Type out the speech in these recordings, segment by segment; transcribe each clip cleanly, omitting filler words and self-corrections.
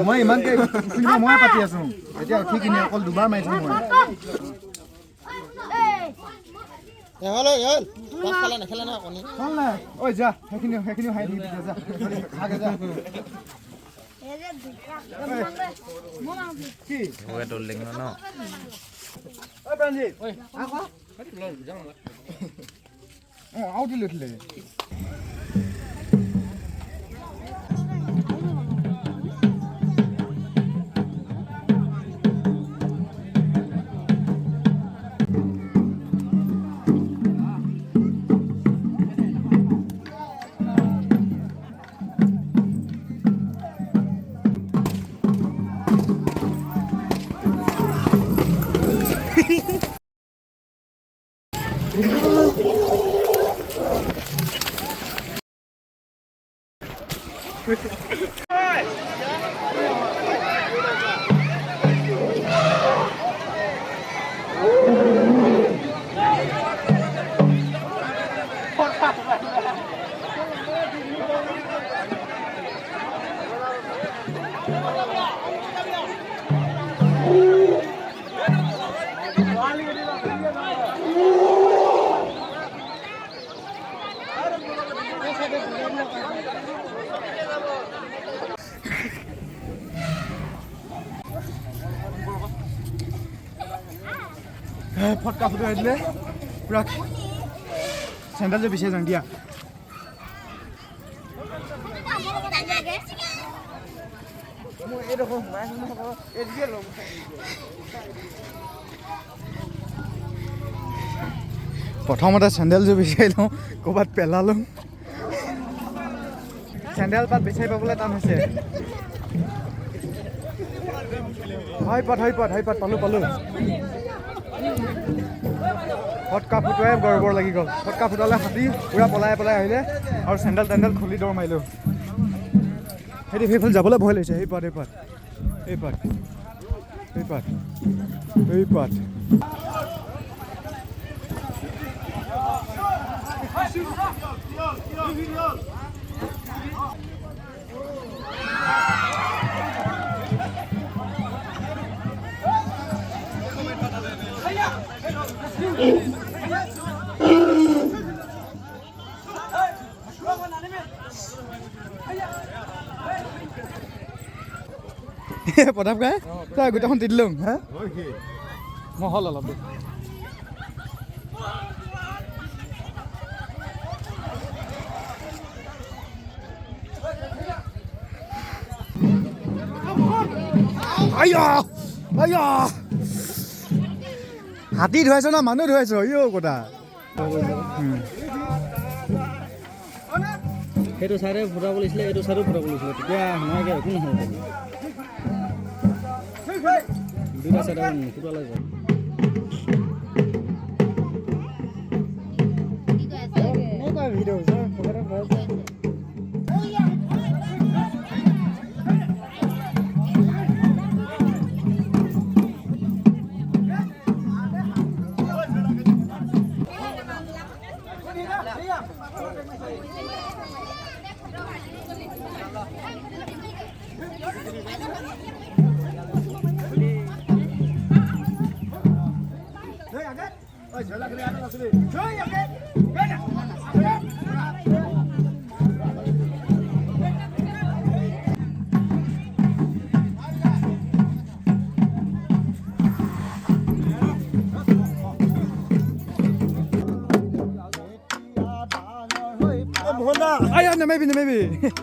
মই ইমানকে মই পাতি আছো এতিয়া উঠি কিনে অকল দুবাৰ মাৰিছো মই ঐ যা সেইখিনি হাই দি যা আগে যা কি ওকে টললিং ন ঐ প্ৰাঞ্জিত ঐ আক আউট দিলে ফটকা ফুটো দিলে পুৰা চেণ্ডেল যে বিচাৰি যাওঁ দিয়া প্ৰথমতে চেণ্ডেলযোৰ বিচাৰি লওঁ ক'ৰবাত পেলালোঁ চেণ্ডেল পাত বিচাৰি পাবলৈ টান হৈছে হয় পাত পালোঁ ফটকা ফুটোৱাই গড়বৰ লাগি গ'ল ফটকা ফুটালে হাতী পূৰা পলাই আহিলে আৰু চেণ্ডেল খুলি দৌৰ মাৰিলোঁ সেইফালে যাবলৈ ভয় লাগিছে এই পাত প্ৰতাপ গাই তই গোটেইখন দি দিলোঁ হা মই হ'ল অলপ হাতী ধুৱাইছ না মানুহ ধুৱাইছ ইও কথা সেইটো চাইডে ফুটাব লাগিছিলে এইটো চাইডেও ফুটাব লাগিছিলে তেতিয়া সেনেকৈ একো নহয় দুটা চাইডে ফুটালে যায় ভিডিঅ maybe.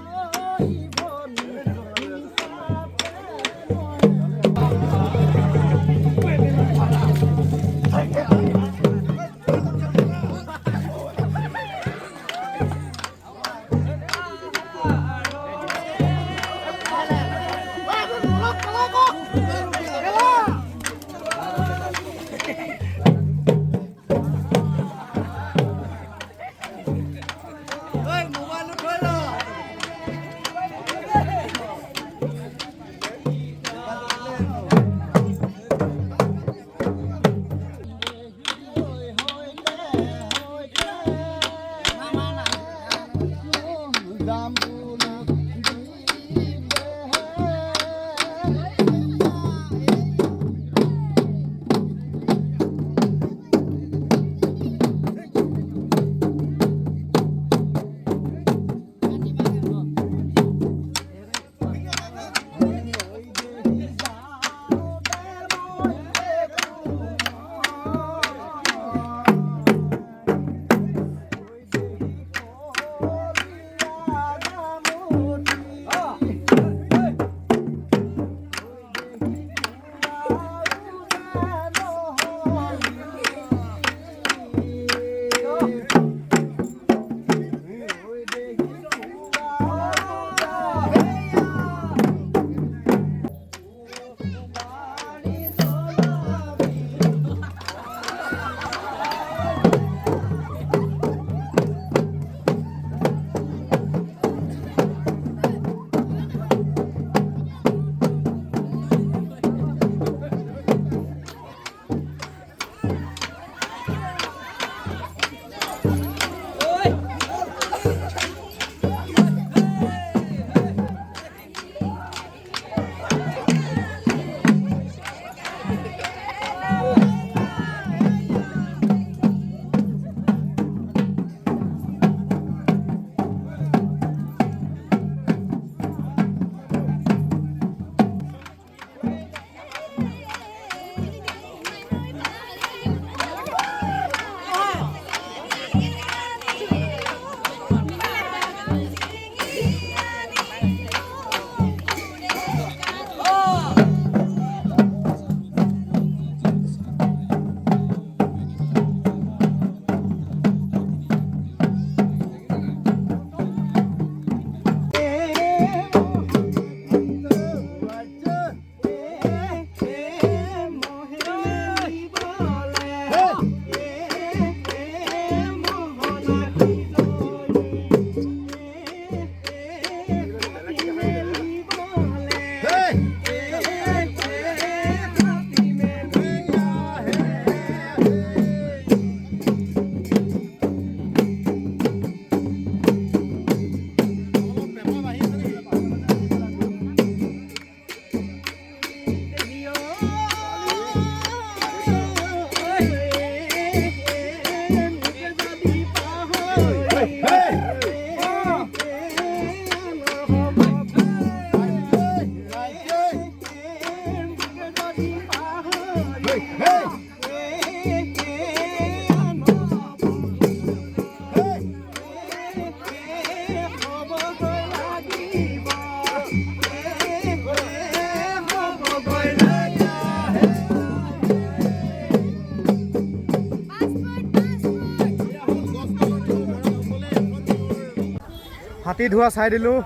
হাতী ধোৱা চাই দিলোঁ,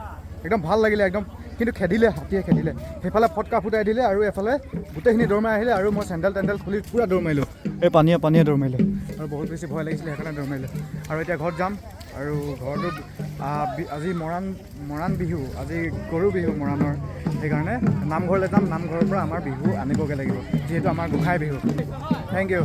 একদম ভাল লাগিলে একদম, কিন্তু খেদিলে, হাতীয়ে খেদিলে। সেইফালে ফটকা ফুটাই দিলে আৰু এফালে গোটেইখিনি দৌৰ মাৰি আহিলে আৰু মই চেণ্ডেল খুলি পূৰা দৌৰ মাৰিলোঁ। এই পানীয়ে দৌৰ মাৰিলোঁ আৰু বহুত বেছি ভয় লাগিছিলে, সেইকাৰণে দৌৰ মাৰিলোঁ। আৰু এতিয়া ঘৰত যাম আৰু ঘৰতো আজি মৰাণ বিহু, আজি গৰু বিহু মৰাণৰ, সেইকাৰণে নামঘৰলৈ যাম। নামঘৰৰ পৰা আমাৰ বিহু আনিবগৈ লাগিব, যিহেতু আমাৰ গোঁসাই বিহু। Thank U.